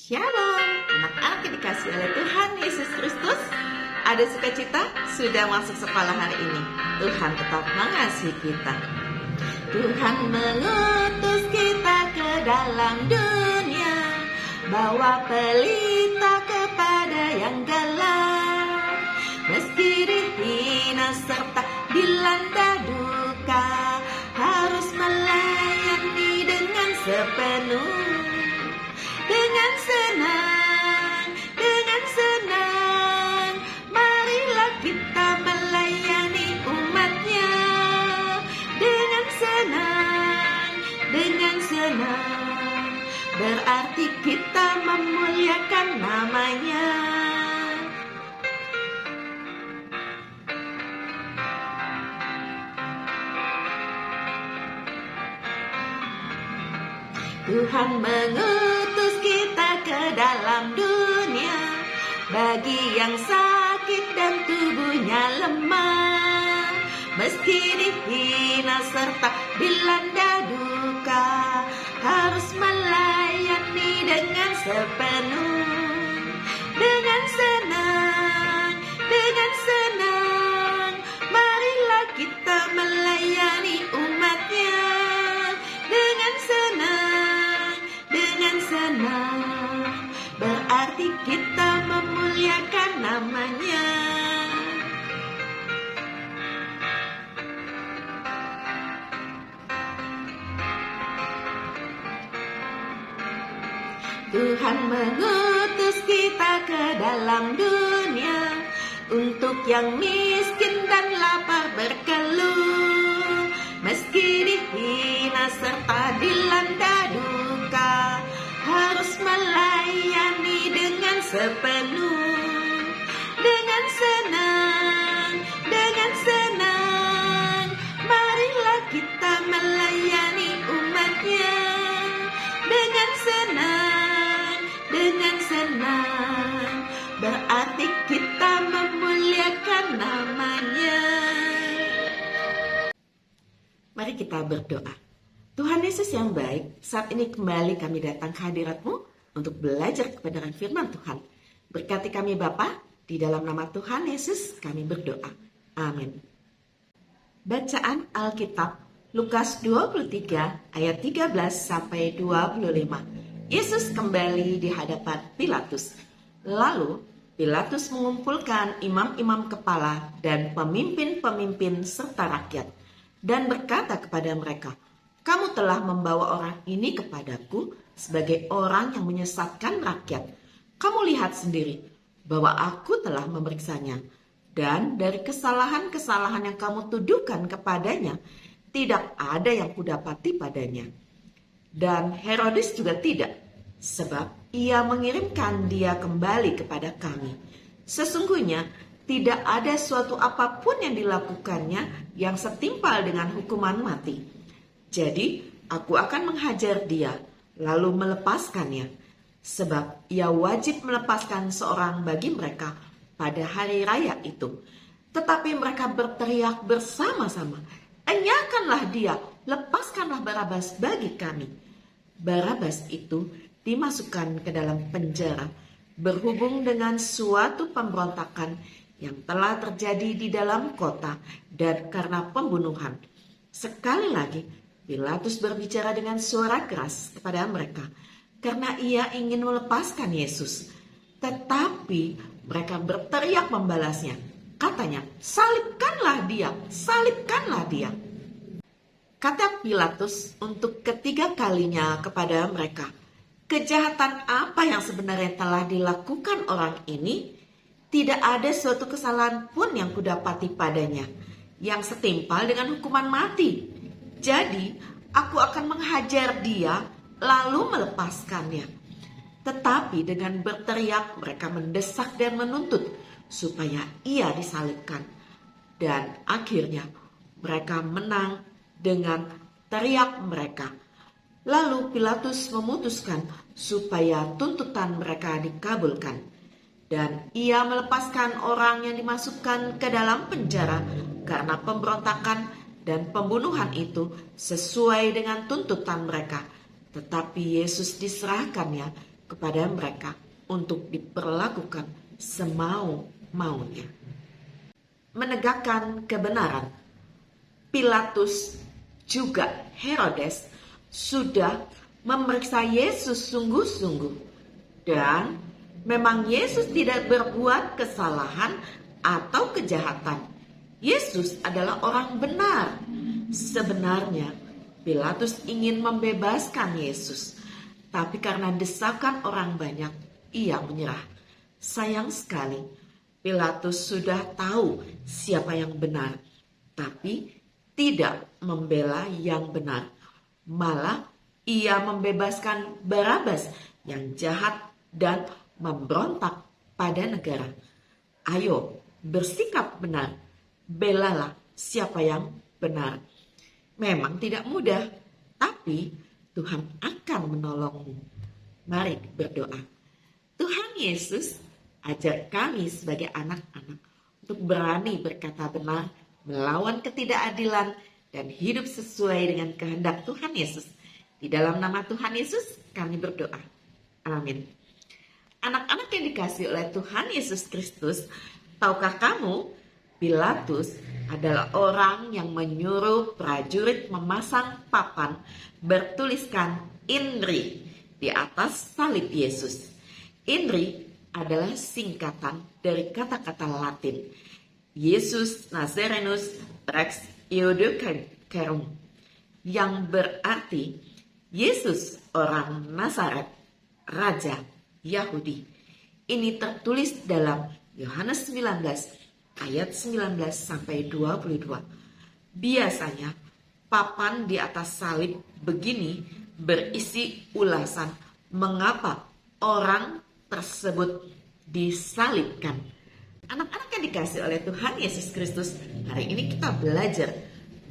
Shalom, anak-anak yang dikasih oleh Tuhan Yesus Kristus. Ada sukacita sudah masuk sekolah hari ini. Tuhan tetap mengasihi kita. Tuhan mengutus kita ke dalam dunia, bawa pelita kepada yang galau. Meski dihina serta dilanda duka, harus melayani dengan sepenuh. Dengan senang, marilah kita melayani umatnya. Dengan senang, berarti kita memuliakan namanya. Tuhan mengutus kita ke dalam dunia, bagi yang sakit dan tubuhnya lemah. Meski dihina serta dilanda duka, harus melayani dengan sepenuh. Dengan senang, marilah kita melayani umatnya. Dengan senang, berarti kita memuliakan namanya. Tuhan mengutus kita ke dalam dunia, untuk yang miskin dan lapar berkeluh. Meski dihina serta dilanda duka, harus melayani dengan sepenuh. Dengan senang, marilah kita melayani umatnya. Dengan senang, berarti kita memuliakan namanya. Mari kita berdoa. Tuhan Yesus yang baik, saat ini kembali kami datang ke hadirat-Mu untuk belajar kebenaran firman Tuhan. Berkati kami Bapa, di dalam nama Tuhan Yesus kami berdoa. Amin. Bacaan Alkitab Lukas 23 ayat 13 sampai 25. Yesus kembali di hadapan Pilatus. Lalu Pilatus mengumpulkan imam-imam kepala dan pemimpin-pemimpin serta rakyat dan berkata kepada mereka, "Kamu telah membawa orang ini kepadaku sebagai orang yang menyesatkan rakyat. Kamu lihat sendiri bahwa aku telah memeriksanya, dan dari kesalahan-kesalahan yang kamu tuduhkan kepadanya, tidak ada yang kudapati padanya. Dan Herodes juga tidak, sebab ia mengirimkan dia kembali kepada kami. Sesungguhnya tidak ada suatu apapun yang dilakukannya yang setimpal dengan hukuman mati. Jadi aku akan menghajar dia, lalu melepaskannya, sebab ia wajib melepaskan seorang bagi mereka pada hari raya itu." Tetapi mereka berteriak bersama-sama, "Enyahkanlah dia, lepaskanlah Barabas bagi kami." Barabas itu dimasukkan ke dalam penjara berhubung dengan suatu pemberontakan yang telah terjadi di dalam kota dan karena pembunuhan. Sekali lagi Pilatus berbicara dengan suara keras kepada mereka karena ia ingin melepaskan Yesus. Tetapi mereka berteriak membalasnya. Katanya, "Salibkanlah dia, salibkanlah dia." Kata Pilatus untuk ketiga kalinya kepada mereka, "Kejahatan apa yang sebenarnya telah dilakukan orang ini? Tidak ada suatu kesalahan pun yang kudapati padanya, yang setimpal dengan hukuman mati. Jadi aku akan menghajar dia, lalu melepaskannya." Tetapi dengan berteriak mereka mendesak dan menuntut supaya ia disalibkan. Dan akhirnya mereka menang dengan teriak mereka. Lalu Pilatus memutuskan supaya tuntutan mereka dikabulkan. Dan ia melepaskan orang yang dimasukkan ke dalam penjara karena pemberontakan dan pembunuhan itu sesuai dengan tuntutan mereka. Tetapi Yesus diserahkannya kepada mereka untuk diperlakukan semau-maunya. Menegakkan kebenaran, Pilatus juga Herodes sudah memeriksa Yesus sungguh-sungguh, dan memang Yesus tidak berbuat kesalahan atau kejahatan. Yesus adalah orang benar. Sebenarnya Pilatus ingin membebaskan Yesus, tapi karena desakan orang banyak, ia menyerah. Sayang sekali, Pilatus sudah tahu siapa yang benar, tapi tidak membela yang benar. Malah ia membebaskan Barabas yang jahat dan memberontak pada negara. Ayo, bersikap benar, belalah siapa yang benar. Memang tidak mudah, tapi Tuhan akan menolongmu. Mari berdoa. Tuhan Yesus, ajar kami sebagai anak-anak untuk berani berkata benar, melawan ketidakadilan, dan hidup sesuai dengan kehendak Tuhan Yesus. Di dalam nama Tuhan Yesus kami berdoa. Amin. Anak-anak yang dikasihi oleh Tuhan Yesus Kristus, tahukah kamu, Pilatus adalah orang yang menyuruh prajurit memasang papan bertuliskan INRI di atas salib Yesus. INRI adalah singkatan dari kata-kata Latin Yesus Nazarenus Rex Iudecarum, yang berarti Yesus orang Nazaret, Raja Yahudi. Ini tertulis dalam Yohanes 19 ayat 19 sampai 22. Biasanya papan di atas salib begini berisi ulasan mengapa orang tersebut disalibkan. Anak-anak yang dikasihi oleh Tuhan Yesus Kristus, hari ini kita belajar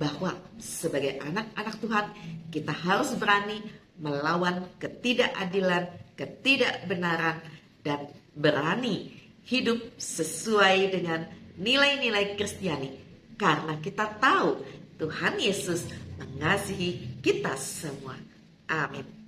bahwa sebagai anak-anak Tuhan kita harus berani melawan ketidakadilan, ketidakbenaran, dan berani hidup sesuai dengan nilai-nilai Kristiani, karena kita tahu Tuhan Yesus mengasihi kita semua. Amin.